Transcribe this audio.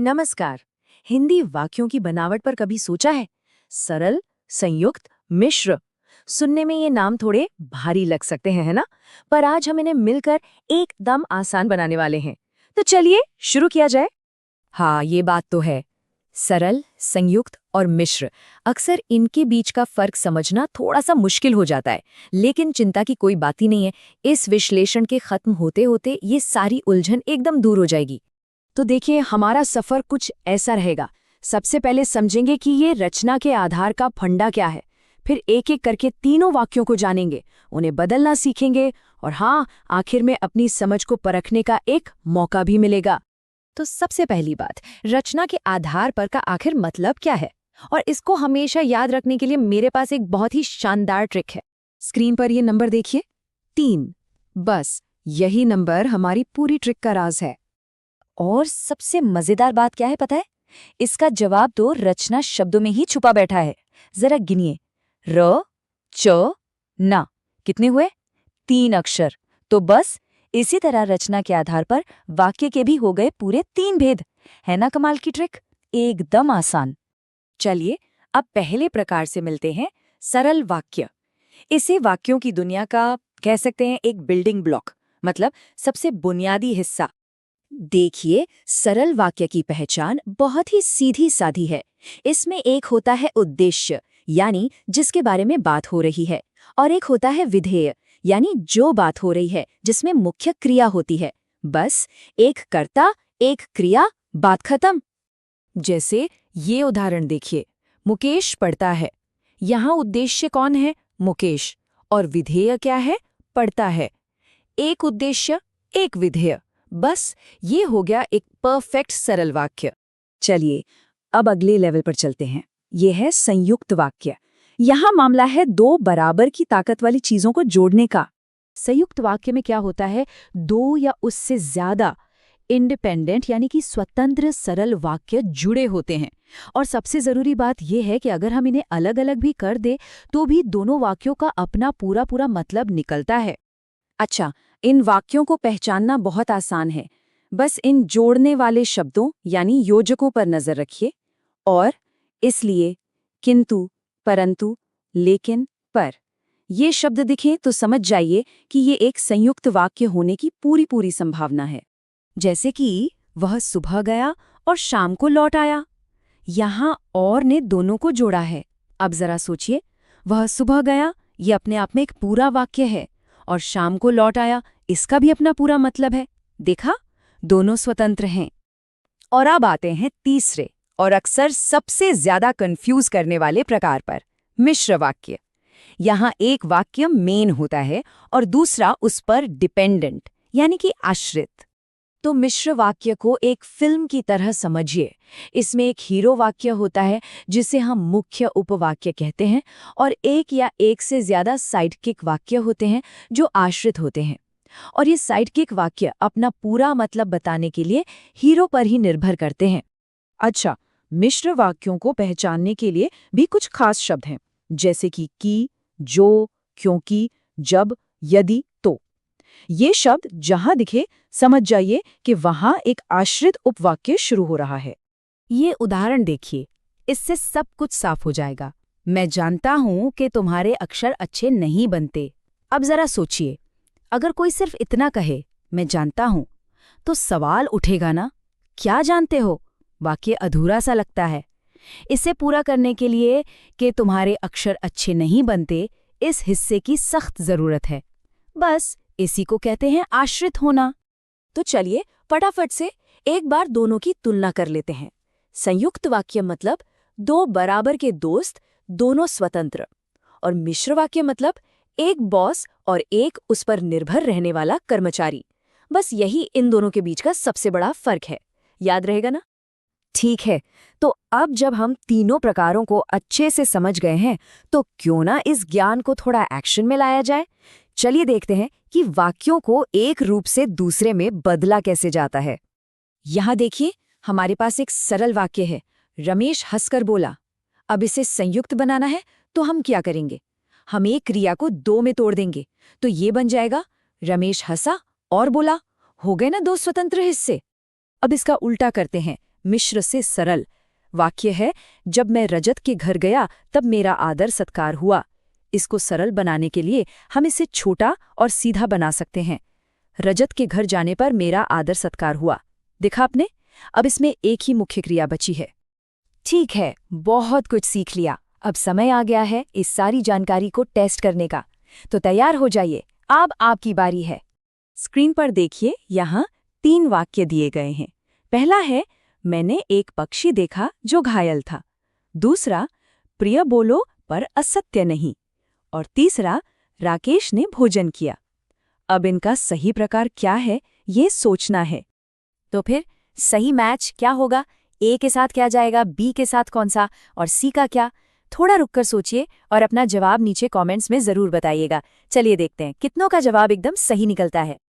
नमस्कार। हिंदी वाक्यों की बनावट पर कभी सोचा है? सरल, संयुक्त, मिश्र। सुनने में ये नाम थोड़े भारी लग सकते हैं, है ना? पर आज हम इन्हें मिलकर एकदम आसान बनाने वाले हैं। तो चलिए शुरू किया जाए। हाँ, ये बात तो है। सरल, संयुक्त और मिश्र, अक्सर इनके बीच का फर्क समझना थोड़ा सा मुश्किल हो जाता है। लेकिन चिंता की कोई बात ही नहीं है। इस विश्लेषण के खत्म होते होते ये सारी उलझन एकदम दूर हो जाएगी। तो देखिए, हमारा सफर कुछ ऐसा रहेगा। सबसे पहले समझेंगे कि ये रचना के आधार का फंडा क्या है। फिर एक एक करके तीनों वाक्यों को जानेंगे, उन्हें बदलना सीखेंगे और हाँ, आखिर में अपनी समझ को परखने का एक मौका भी मिलेगा। तो सबसे पहली बात, रचना के आधार पर का आखिर मतलब क्या है? और इसको हमेशा याद रखने के लिए मेरे पास एक बहुत ही शानदार ट्रिक है। स्क्रीन पर ये नंबर देखिए, 3। बस यही नंबर हमारी पूरी ट्रिक का राज है। और सबसे मजेदार बात क्या है पता है? इसका जवाब तो रचना शब्दों में ही छुपा बैठा है। जरा गिनिए। र, च, ना, कितने हुए? 3 अक्षर। तो बस इसी तरह रचना के आधार पर वाक्य के भी हो गए पूरे 3 भेद। है ना कमाल की ट्रिक? एकदम आसान। चलिए अब पहले प्रकार से मिलते हैं, सरल वाक्य। इसे वाक्यों की दुनिया का कह सकते हैं एक बिल्डिंग ब्लॉक, मतलब सबसे बुनियादी हिस्सा। देखिए, सरल वाक्य की पहचान बहुत ही सीधी साधी है। इसमें एक होता है उद्देश्य, यानी जिसके बारे में बात हो रही है, और एक होता है विधेय, यानी जो बात हो रही है जिसमें मुख्य क्रिया होती है। बस एक कर्ता, एक क्रिया, बात खत्म। जैसे ये उदाहरण देखिए, मुकेश पढ़ता है। यहाँ उद्देश्य कौन है? मुकेश। और विधेय क्या है? पढ़ता है। एक उद्देश्य, एक विधेय। बस ये हो गया एक परफेक्ट सरल वाक्य। चलिए अब अगले लेवल पर चलते हैं। ये है संयुक्त वाक्य। यहाँ मामला है दो बराबर की ताकत वाली चीजों को जोड़ने का। संयुक्त वाक्य में क्या होता है? दो या उससे ज्यादा इंडिपेंडेंट यानी कि स्वतंत्र सरल वाक्य जुड़े होते हैं। और सबसे जरूरी बात यह है कि अगर हम इन्हें अलग अलग भी कर दे तो भी दोनों वाक्यों का अपना पूरा पूरा मतलब निकलता है। अच्छा, इन वाक्यों को पहचानना बहुत आसान है। बस इन जोड़ने वाले शब्दों यानी योजकों पर नजर रखिए। और, इसलिए, किंतु, परंतु, लेकिन, पर। ये शब्द दिखें तो समझ जाइए कि ये एक संयुक्त वाक्य होने की पूरी पूरी संभावना है। जैसे कि वह सुबह गया और शाम को लौट आया। यहाँ और ने दोनों को जोड़ा है। अब जरा सोचिए, वह सुबह गया ये अपने आप में एक पूरा वाक्य है, और शाम को लौट आया इसका भी अपना पूरा मतलब है। देखा, दोनों स्वतंत्र हैं। और अब आते हैं तीसरे और अक्सर सबसे ज्यादा कंफ्यूज करने वाले प्रकार पर, मिश्र वाक्य। यहाँ एक वाक्य मेन होता है और दूसरा उस पर डिपेंडेंट यानी कि आश्रित। तो मिश्र वाक्य को एक फिल्म की तरह समझिए। इसमें एक हीरो वाक्य होता है जिसे हम मुख्य उपवाक्य कहते हैं, और एक या एक से ज्यादा साइडकिक वाक्य होते हैं जो आश्रित होते हैं। और ये साइडकिक वाक्य अपना पूरा मतलब बताने के लिए हीरो पर ही निर्भर करते हैं। अच्छा, मिश्र वाक्यों को पहचानने के लिए भी कुछ खास शब्द हैं, जैसे कि, जो, क्योंकि, जब, यदि, तो। ये शब्द जहां दिखे समझ जाइए कि वहां एक आश्रित उपवाक्य शुरू हो रहा है। ये उदाहरण देखिए, इससे सब कुछ साफ हो जाएगा। मैं जानता हूं कि तुम्हारे अक्षर अच्छे नहीं बनते। अब जरा सोचिए, अगर कोई सिर्फ इतना कहे, मैं जानता हूं, तो सवाल उठेगा ना, क्या जानते हो? वाक्य अधूरा सा लगता है। इसे पूरा करने के लिए कि तुम्हारे अक्षर अच्छे नहीं बनते, इस हिस्से की सख्त जरूरत है। बस इसी को कहते हैं आश्रित होना। तो चलिए फटाफट से एक बार दोनों की तुलना कर लेते हैं। संयुक्त वाक्य मतलब दो बराबर के दोस्त, दोनों स्वतंत्र। और मिश्र वाक्य मतलब एक बॉस और एक उस पर निर्भर रहने वाला कर्मचारी। बस यही इन दोनों के बीच का सबसे बड़ा फर्क है। याद रहेगा ना? ठीक है, तो अब जब हम तीनों प्रकारों को अच्छे से समझ गए हैं, तो क्यों ना इस ज्ञान को थोड़ा एक्शन में लाया जाए। चलिए देखते हैं कि वाक्यों को एक रूप से दूसरे में बदला कैसे जाता है। यहाँ देखिए, हमारे पास एक सरल वाक्य है, रमेश हंसकर बोला। अब इसे संयुक्त बनाना है तो हम क्या करेंगे? हम एक क्रिया को दो में तोड़ देंगे, तो ये बन जाएगा रमेश हंसा और बोला। हो गए ना दो स्वतंत्र हिस्से। अब इसका उल्टा करते हैं, मिश्र से सरल। वाक्य है, जब मैं रजत के घर गया तब मेरा आदर सत्कार हुआ। इसको सरल बनाने के लिए हम इसे छोटा और सीधा बना सकते हैं। रजत के घर जाने पर मेरा आदर सत्कार हुआ। देखा आपने? अब इसमें एक ही मुख्य क्रिया बची है। ठीक है, बहुत कुछ सीख लिया। अब समय आ गया है इस सारी जानकारी को टेस्ट करने का। तो तैयार हो जाइए, अब आपकी बारी है। स्क्रीन पर देखिए, यहाँ 3 वाक्य दिए गए हैं। पहला है, मैंने एक पक्षी देखा जो घायल था। दूसरा, प्रिय बोलो पर असत्य नहीं। और तीसरा, राकेश ने भोजन किया। अब इनका सही प्रकार क्या है, ये सोचना है। तो फिर सही मैच क्या होगा? ए के साथ क्या जाएगा, बी के साथ कौन सा, और सी का क्या? थोड़ा रुककर सोचिए और अपना जवाब नीचे कमेंट्स में जरूर बताइएगा। चलिए देखते हैं कितनों का जवाब एकदम सही निकलता है।